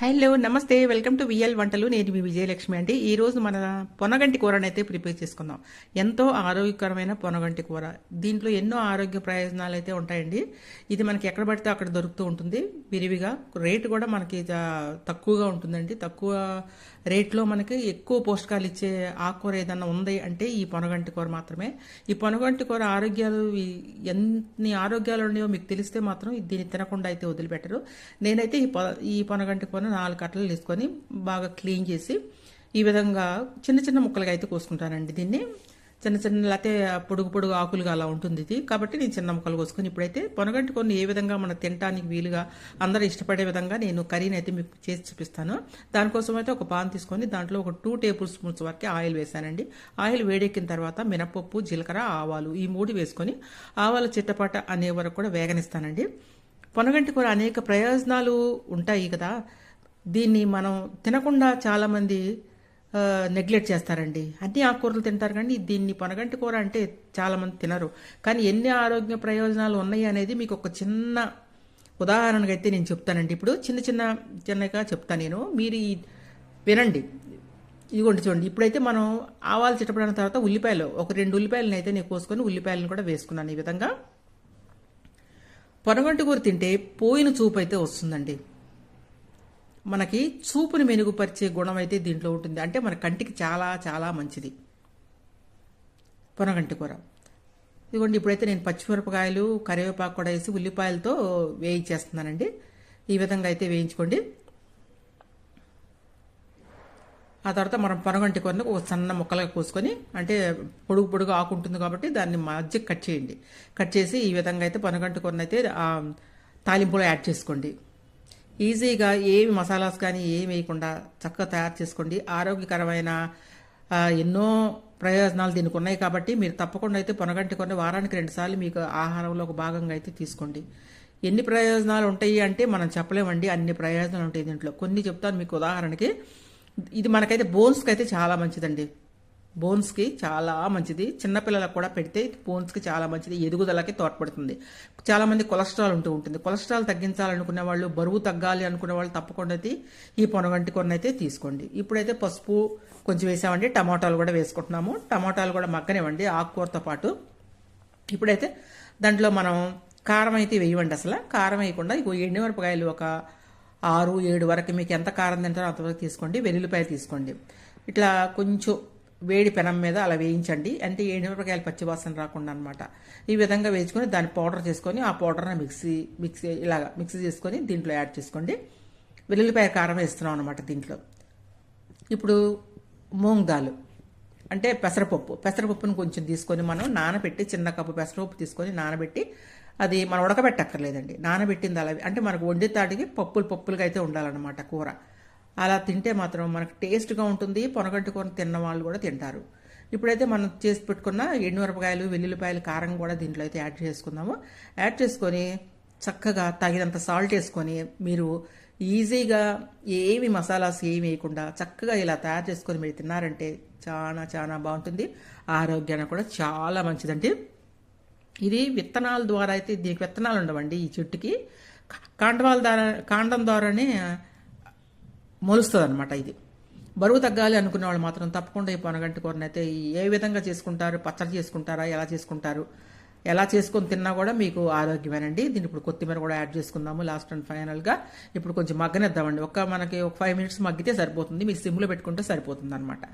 Hello నమస్తే, welcome to VL వంటలు. నేను మీ విజయలక్ష్మి అండి. ఈ రోజు మన పొనగంటి కూరని అయితే ప్రిపేర్ చేసుకుందాం. ఎంతో ఆరోగ్యకరమైన పొనగంటి కూర. దీంట్లో ఎన్నో ఆరోగ్య ప్రయోజనాలు అయితే ఉంటాయండి. ఇది మనకి ఎక్కడ పడితే అక్కడ దొరుకుతూ ఉంటుంది విరివిగా. రేటు కూడా మనకి తక్కువగా ఉంటుందండి. తక్కువ రేట్లో మనకి ఎక్కువ పోషకాలు ఇచ్చే ఆకుకూర ఏదన్నా ఉంది అంటే ఈ పొనగంటి కూర మాత్రమే. ఈ పొనగంటి కూర ఆరోగ్యాలు ఎన్ని ఆరోగ్యాలు ఉన్నాయో మీకు తెలిస్తే మాత్రం దీన్ని తినకుండా అయితే వదిలిపెట్టరు. నేనైతే ఈ పొనగంటి కూర 4 కట్టలు తీసుకొని బాగా క్లీన్ చేసి ఈ విధంగా చిన్న చిన్న ముక్కలుగా అయితే కోసుకుంటానండి. దీన్ని చిన్న చిన్న లేకపోతే పొడుగు పొడుగు ఆకులుగా అలా ఉంటుంది ఇది. కాబట్టి నేను చిన్న ముక్కలు కోసుకొని ఇప్పుడైతే పొనగంటి కొన్ని ఏ విధంగా మనం తినడానికి వీలుగా అందరూ ఇష్టపడే విధంగా నేను కర్రీని అయితే మీకు చేసి చూపిస్తాను. దానికోసం అయితే ఒక పాన్ తీసుకొని దాంట్లో ఒక 2 టేబుల్ స్పూన్స్ వరకు ఆయిల్ వేసానండి. ఆయిల్ వేడెక్కిన తర్వాత మినపప్పు, జీలకర్ర, ఆవాలు ఈ 3 వేసుకొని ఆవాలు చిట్టపట అనే వరకు కూడా వేగనిస్తానండి. పొనగంటి కూర అనేక ప్రయోజనాలు ఉంటాయి కదా. దీన్ని మనం తినకుండా చాలామంది నెగ్లెక్ట్ చేస్తారండి. అన్ని ఆకుకూరలు తింటారు కానీ దీన్ని పొనగంటి కూర అంటే చాలామంది తినరు. కానీ ఎన్ని ఆరోగ్య ప్రయోజనాలు ఉన్నాయి అనేది మీకు ఒక చిన్న ఉదాహరణగా అయితే నేను చెప్తానండి. ఇప్పుడు చిన్నగా చెప్తాను నేను, మీరు వినండి. ఇదిగోండి చూడండి. ఇప్పుడైతే మనం ఆవాలు చిట్టపడిన తర్వాత ఉల్లిపాయలు ఒక 2 ఉల్లిపాయలను అయితే నేను కోసుకొని ఉల్లిపాయలను కూడా వేసుకున్నాను. ఈ విధంగా పొనగంటి కూర తింటే పోయిన చూపు అయితే వస్తుందండి. మనకి చూపుని మెరుగుపరిచే గుణం అయితే దీంట్లో ఉంటుంది. అంటే మన కంటికి చాలా చాలా మంచిది పొనగంటి కూర. ఇదిగోండి ఇప్పుడైతే నేను పచ్చిమిరపకాయలు, కరివేపాకు కూడా వేసి ఉల్లిపాయలతో వేయించేస్తున్నానండి. ఈ విధంగా అయితే వేయించుకోండి. ఆ తర్వాత మనం పొనగంటి కూరని ఒక సన్న ముక్కలుగా కోసుకొని, అంటే పొడుగు పొడుగు ఆకు ఉంటుంది కాబట్టి దాన్ని మధ్య కట్ చేయండి. కట్ చేసి ఈ విధంగా అయితే పొనగంటి కూరని అయితే తాలింపులో యాడ్ చేసుకోండి. ఈజీగా ఏమి మసాలాస్ కానీ ఏమి వేయకుండా చక్కగా తయారు చేసుకోండి. ఆరోగ్యకరమైన ఎన్నో ప్రయోజనాలు దీనికి ఉన్నాయి కాబట్టి మీరు తప్పకుండా అయితే పొనగంటి కూరని వారానికి 2 సార్లు మీకు ఆహారంలో ఒక భాగంగా అయితే తీసుకోండి. ఎన్ని ప్రయోజనాలు ఉంటాయి అంటే మనం చెప్పలేమండి. అన్ని ప్రయోజనాలు ఉంటాయి దీంట్లో. కొన్ని చెప్తాను మీకు ఉదాహరణకి. ఇది మనకైతే బోన్స్కి అయితే చాలా మంచిదండి. బోన్స్కి చాలా మంచిది. చిన్నపిల్లలకు కూడా పెడితే బోన్స్కి చాలా మంచిది. ఎదుగుదలకి తోడ్పడుతుంది. చాలామంది కొలెస్ట్రాల్ ఉంటుంది. కొలెస్ట్రాల్ తగ్గించాలనుకునే వాళ్ళు, బరువు తగ్గాలి అనుకునే వాళ్ళు తప్పకుండా అయితే ఈ పొనగంటి కూరని అయితే తీసుకోండి. ఇప్పుడైతే పసుపు కొంచెం వేసామండి. టమాటాలు కూడా వేసుకుంటున్నాము. టమాటాలు కూడా మగ్గనివ్వండి ఆకుకూరతో పాటు. ఇప్పుడైతే దాంట్లో మనం కారం అయితే వేయవండి. అసలు కారం వేయకుండా ఎండుమిరపకాయలు ఒక 6, 7 వరకు మీకు ఎంత కారం తింటారో అంతవరకు తీసుకోండి. వెల్లుల్లిపాయలు తీసుకోండి. ఇట్లా కొంచెం వేడి పెనం మీద అలా వేయించండి. అంటే ఎండుమిరపకాయలు పచ్చివాసన రాకుండా అనమాట. ఈ విధంగా వేయించుకొని దాన్ని పౌడర్ చేసుకొని ఆ పౌడర్ని మిక్సీ చేసుకొని దీంట్లో యాడ్ చేసుకోండి. వెల్లుల్లిపాయ కారం వేస్తున్నాం అనమాట దీంట్లో. ఇప్పుడు మూంగ్ దాల్ అంటే పెసరపప్పును కొంచెం తీసుకొని మనం నానబెట్టి, చిన్న కప్పు పెసరపప్పు తీసుకొని నానబెట్టి, అది మనం ఉడకబెట్టక్కర్లేదండి. నానబెట్టింది అలా అంటే మనకు వండితాటికి పప్పులుగా అయితే ఉండాలన్నమాట కూర. అలా తింటే మాత్రం మనకు టేస్ట్గా ఉంటుంది. పొనగంటి కూర తిన్న వాళ్ళు కూడా తింటారు. ఇప్పుడైతే మనం చేసి పెట్టుకున్న ఎండుమిరపకాయలు, వెల్లుల్లిపాయలు, కారం కూడా దీంట్లో అయితే యాడ్ చేసుకుందాము. యాడ్ చేసుకొని చక్కగా తగినంత సాల్ట్ వేసుకొని మీరు ఈజీగా ఏమి మసాలాస్ ఏమి వేయకుండా చక్కగా ఇలా తయారు చేసుకొని మీరు తిన్నారంటే చాలా చాలా బాగుంటుంది. ఆరోగ్యానికి కూడా చాలా మంచిదండి. ఇది విత్తనాల ద్వారా అయితే, దీనికి విత్తనాలు ఉండవండి ఈ చెట్టుకి. కాండం ద్వారానే మొలుస్తుంది అనమాట. ఇది బరువు తగ్గాలి అనుకునే వాళ్ళు మాత్రం తప్పకుండా ఈ పొనగంటి కూరని అయితే ఏ విధంగా చేసుకుంటారు, పచ్చడి చేసుకుంటారా, ఎలా చేసుకొని తిన్నా కూడా మీకు ఆరోగ్యమేనండి. దీన్ని ఇప్పుడు కొత్తిమీర కూడా యాడ్ చేసుకుందాము లాస్ట్ అండ్ ఫైనల్గా. ఇప్పుడు కొంచెం మగ్గనిద్దామండి. మనకి ఒక 5 మినిట్స్ మగ్గితే సరిపోతుంది. మీకు సిమ్లో పెట్టుకుంటే సరిపోతుంది అనమాట.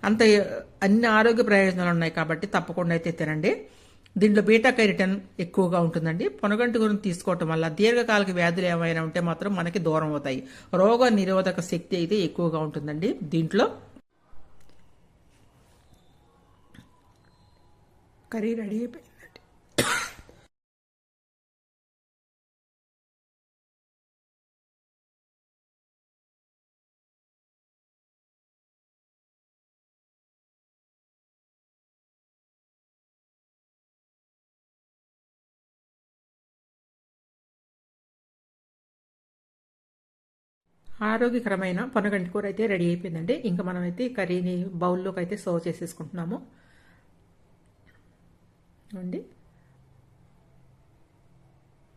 అంత అన్ని ఆరోగ్య ప్రయోజనాలు ఉన్నాయి కాబట్టి తప్పకుండా అయితే తినండి. దీంట్లో బీటా కెరటిన్ ఎక్కువగా ఉంటుందండి. పొనగంటి కూరను తీసుకోవటం వల్ల దీర్ఘకాలిక వ్యాధులు ఏమైనా ఉంటే మాత్రం మనకి దూరం అవుతాయి. రోగ నిరోధక శక్తి అయితే ఎక్కువగా ఉంటుందండి దీంట్లో. కర్రీ రెడీ అయిపోయిందండి. ఆరోగ్యకరమైన పొనగంటి కూర అయితే రెడీ అయిపోయిందండి. ఇంకా మనమైతే కర్రీని బౌల్లోకి అయితే సర్వ్ చేసేసుకుంటున్నాము అండి.